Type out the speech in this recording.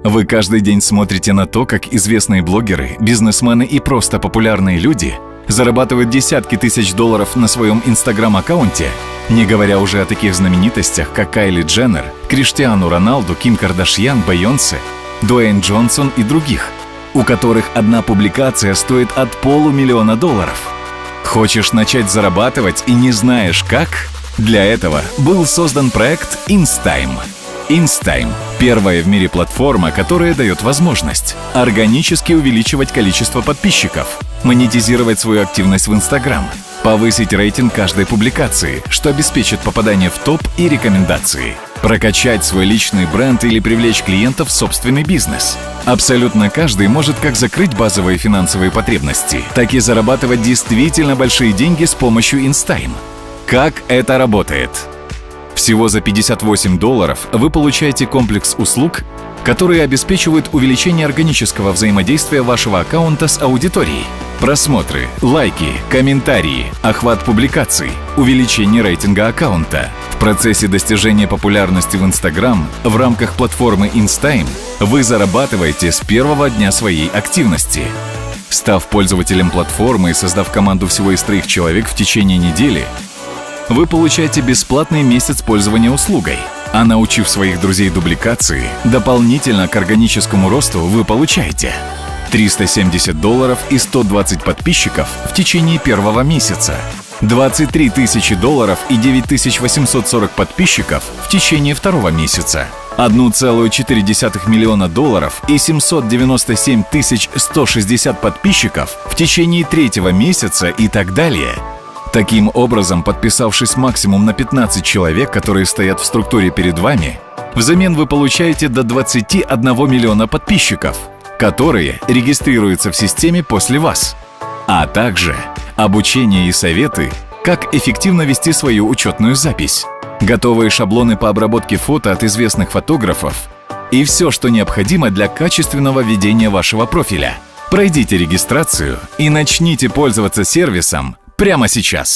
Вы каждый день смотрите на то, как известные блогеры, бизнесмены и просто популярные люди зарабатывают десятки тысяч долларов на своем Instagram-аккаунте, не говоря уже о таких знаменитостях, как Кайли Дженнер, Криштиану Роналду, Ким Кардашьян, Бейонсе, Дуэйн Джонсон и других, у которых одна публикация стоит от $500 000. Хочешь начать зарабатывать и не знаешь как? Для этого был создан проект Instime. Instime – первая в мире платформа, которая дает возможность органически увеличивать количество подписчиков, монетизировать свою активность в Instagram, повысить рейтинг каждой публикации, что обеспечит попадание в топ и рекомендации, прокачать свой личный бренд или привлечь клиентов в собственный бизнес. Абсолютно каждый может как закрыть базовые финансовые потребности, так и зарабатывать действительно большие деньги с помощью Instime. Как это работает? Всего за $58 вы получаете комплекс услуг, которые обеспечивают увеличение органического взаимодействия вашего аккаунта с аудиторией. Просмотры, лайки, комментарии, охват публикаций, увеличение рейтинга аккаунта. В процессе достижения популярности в Instagram в рамках платформы Instime вы зарабатываете с первого дня своей активности. Став пользователем платформы и создав команду всего из 3 человек в течение недели, вы получаете бесплатный месяц пользования услугой, а научив своих друзей дубликации, дополнительно к органическому росту вы получаете $370 и 120 подписчиков в течение первого месяца, $23 000 и 9840 подписчиков в течение второго месяца, $1,4 миллиона и 797 160 подписчиков в течение третьего месяца и так далее. Таким образом, подписавшись максимум на 15 человек, которые стоят в структуре перед вами, взамен вы получаете до 21 миллиона подписчиков, которые регистрируются в системе после вас, а также обучение и советы, как эффективно вести свою учетную запись, готовые шаблоны по обработке фото от известных фотографов и все, что необходимо для качественного ведения вашего профиля. Пройдите регистрацию и начните пользоваться сервисом прямо сейчас.